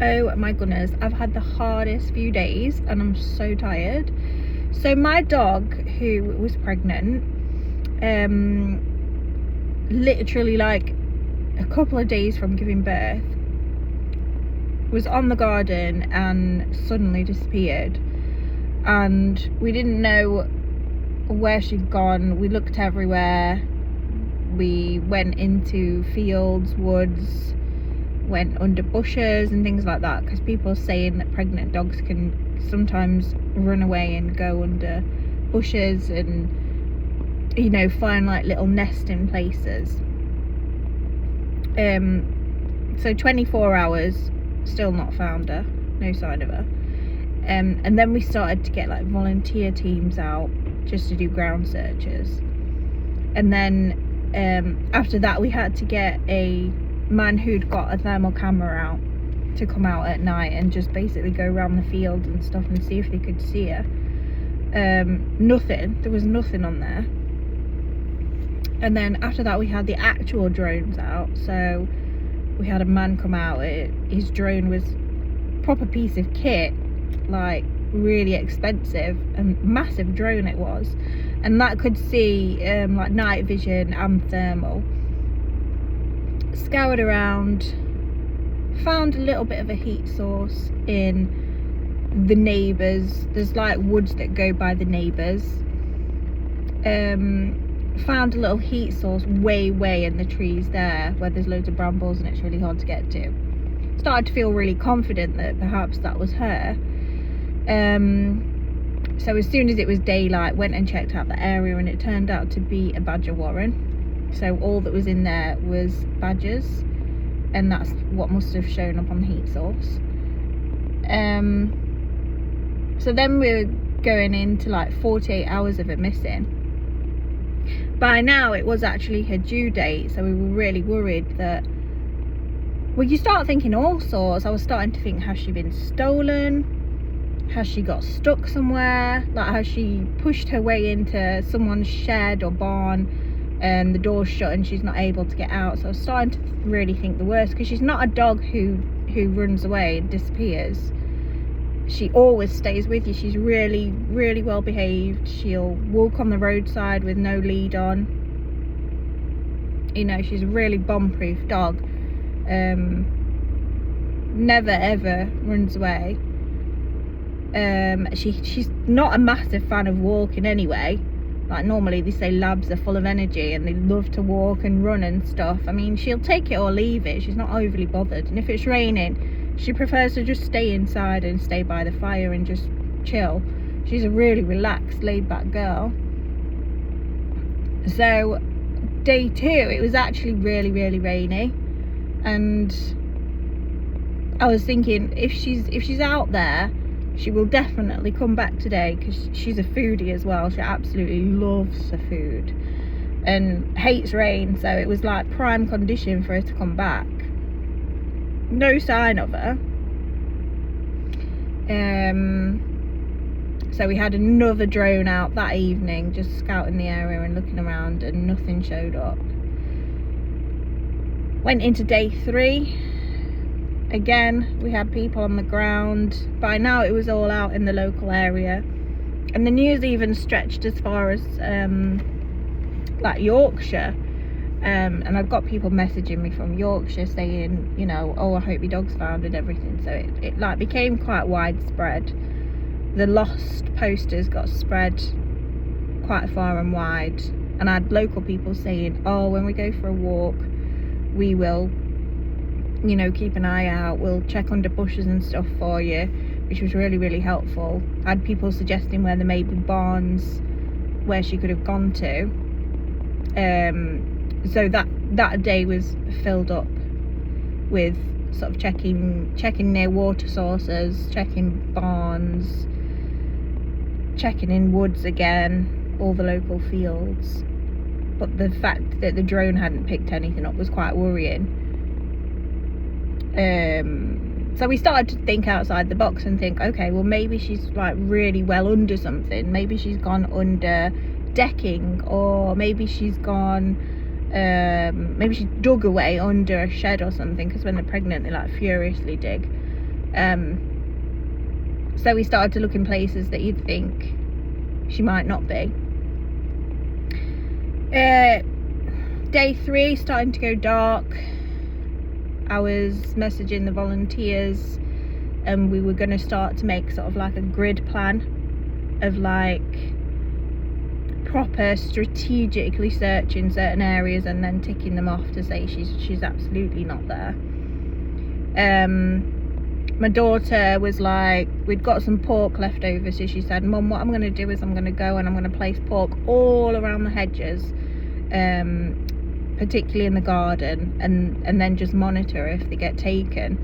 Oh my goodness, I've had the hardest few days and I'm so tired. So my dog, who was pregnant, literally like a couple of days from giving birth, was on the garden and suddenly disappeared, and we didn't know where she'd gone. We looked everywhere. We went into fields, woods, went under bushes and things like that, because people are saying that pregnant dogs can sometimes run away and go under bushes and, you know, find like little nesting places. So 24 hours, still not found her, no sign of her. And then we started to get like volunteer teams out just to do ground searches, and then after that we had to get a man who'd got a thermal camera out to come out at night and just basically go around the field and stuff and see if they could see her. Nothing, there was nothing on there. And then after that we had the actual drones out. So we had a man come out. His drone was a proper piece of kit, like really expensive and massive drone it was, and that could see like night vision and thermal. Scoured around, found a little bit of a heat source in the neighbours. There's like woods that go by the neighbours. Found a little heat source way in the trees there where there's loads of brambles and it's really hard to get to. Started to feel really confident that perhaps that was her. So as soon as it was daylight, went and checked out the area, and it turned out to be a badger warren. So all that was in there was badgers, and that's what must have shown up on the heat source. So then we were going into like 48 hours of her missing. By now it was actually her due date, so we were really worried that, well, you start thinking all sorts. I was starting to think, has she been stolen? Has she got stuck somewhere? Like, has she pushed her way into someone's shed or barn and the door's shut and she's not able to get out? So I was starting to really think the worst, because she's not a dog who runs away and disappears. She always stays with you. She's really well behaved. She'll walk on the roadside with no lead on. You know, she's a really bomb-proof dog. Never ever runs away. She's not a massive fan of walking anyway. Like, normally they say labs are full of energy and they love to walk and run and stuff. I mean, she'll take it or leave it. She's not overly bothered. And if it's raining, she prefers to just stay inside and stay by the fire and just chill. She's a really relaxed, laid-back girl. So day 2, it was actually really rainy, and I was thinking, if she's out there, she will definitely come back today, because she's a foodie as well. She absolutely loves her food and hates rain, so it was like prime condition for her to come back. No sign of her. So we had another drone out that evening, just scouting the area and looking around, and nothing showed up. Went into day 3. Again, we had people on the ground. By now it was all out in the local area, and the news even stretched as far as like Yorkshire. And I've got people messaging me from Yorkshire saying, you know, oh, I hope your dog's found and everything. So it like became quite widespread. The lost posters got spread quite far and wide, and I had local people saying, oh, when we go for a walk, we will, you know, keep an eye out, we'll check under bushes and stuff for you, which was really helpful. I had people suggesting where there may be barns where she could have gone to. So that day was filled up with sort of checking near water sources, checking barns, checking in woods again, all the local fields. But the fact that the drone hadn't picked anything up was quite worrying. So we started to think outside the box and think, okay, well, maybe she's like really well under something. Maybe she's gone under decking, or maybe she's gone, maybe she dug away under a shed or something, because when they're pregnant they like furiously dig. So we started to look in places that you'd think she might not be. Day 3, starting to go dark. I was messaging the volunteers, and we were going to start to make sort of like a grid plan of like proper strategically searching certain areas and then ticking them off to say she's absolutely not there. My daughter was like, we'd got some pork left over, so she said, Mum, what I'm going to do is I'm going to go and I'm going to place pork all around the hedges, particularly in the garden, and then just monitor if they get taken.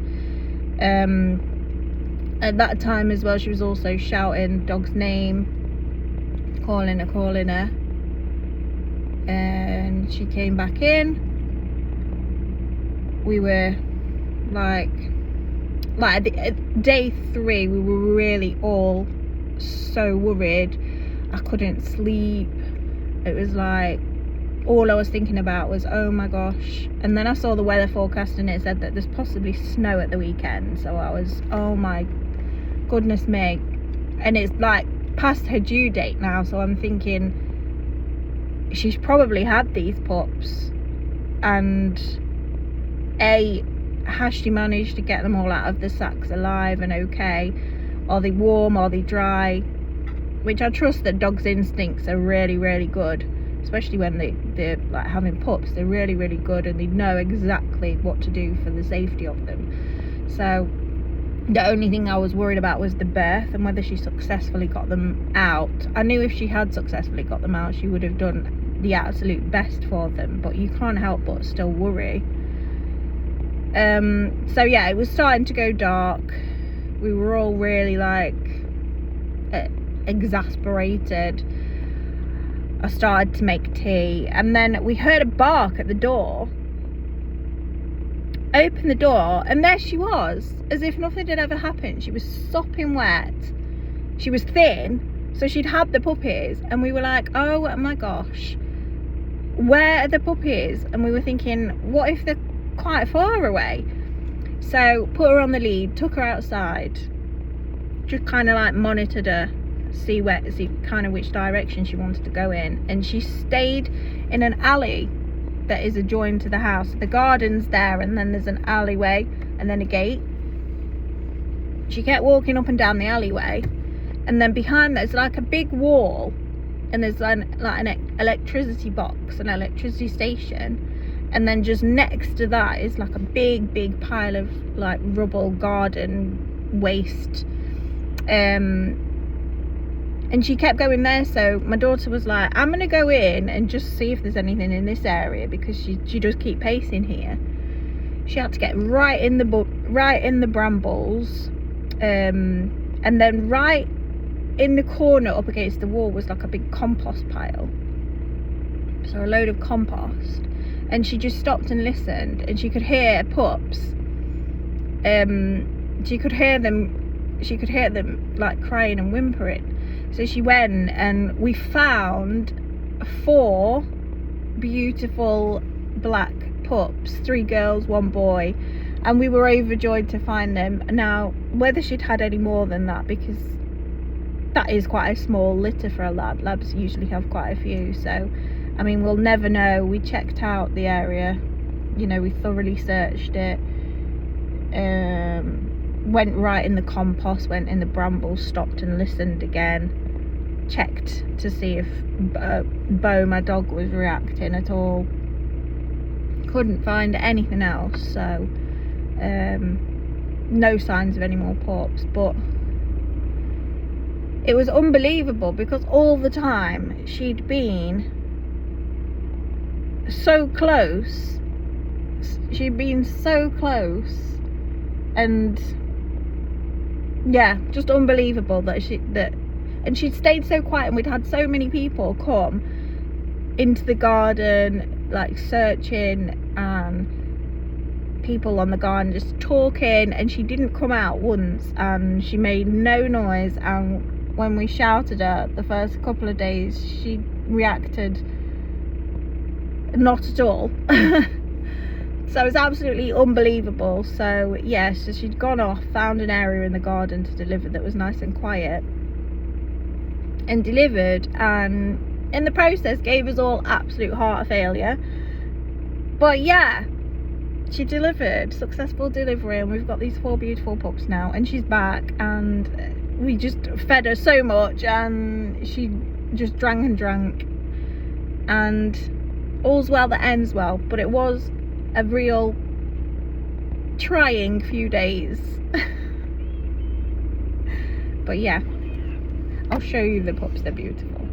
At that time as well, she was also shouting the dog's name, calling her, and she came back in. We were like at day 3, we were really all so worried. I couldn't sleep. It was like all I was thinking about was, oh my gosh. And then I saw the weather forecast and it said that there's possibly snow at the weekend, so I was, oh my goodness me. And it's like past her due date now, so I'm thinking she's probably had these pups, and has she managed to get them all out of the sacks alive and okay? Are they warm? Are they dry? Which I trust that dogs' instincts are really, really good, especially when they're like having pups. They're really, really good, and they know exactly what to do for the safety of them. So the only thing I was worried about was the birth and whether she successfully got them out. I knew if she had successfully got them out, she would have done the absolute best for them, but you can't help but still worry. So yeah, it was starting to go dark. We were all really like exasperated. I started to make tea, and then we heard a bark at the door. Opened the door, and there she was, as if nothing had ever happened. She was sopping wet. She was thin, so she'd had the puppies, and we were like, oh my gosh, where are the puppies? And we were thinking, what if they're quite far away? So put her on the lead, took her outside, just kind of like monitored her, see kind of which direction she wanted to go in. And she stayed in an alley that is adjoined to the house. The garden's there, and then there's an alleyway and then a gate. She kept walking up and down the alleyway, and then behind there's like a big wall, and there's like an electricity box, an electricity station, and then just next to that is like a big pile of like rubble, garden waste, and she kept going there. So my daughter was like, I'm gonna go in and just see if there's anything in this area, because she does keep pacing here. She had to get right in the brambles, and then right in the corner up against the wall was like a big compost pile, so a load of compost. And she just stopped and listened, and she could hear pups. She could hear them like crying and whimpering. So she went, and we found 4 beautiful black pups, 3 girls, 1 boy, and we were overjoyed to find them. Now, whether she'd had any more than that, because that is quite a small litter for a lab. Labs usually have quite a few, so I mean, we'll never know. We checked out the area, you know, we thoroughly searched it, went right in the compost, went in the brambles, stopped and listened again, checked to see if Bo, my dog, was reacting at all. Couldn't find anything else, so no signs of any more pups. But it was unbelievable, because all the time she'd been so close, and yeah, just unbelievable that and she'd stayed so quiet, and we'd had so many people come into the garden like searching, and people on the garden just talking, and she didn't come out once, and she made no noise. And when we shouted her the first couple of days, she reacted not at all. So it's absolutely unbelievable. So yeah, so she'd gone off, found an area in the garden to deliver that was nice and quiet, and delivered, and in the process gave us all absolute heart failure. But yeah, she delivered, successful delivery, and we've got these 4 beautiful pups now, and she's back, and we just fed her so much and she just drank and drank, and all's well that ends well. But it was a real trying few days. But yeah, I'll show you the pups, they're beautiful.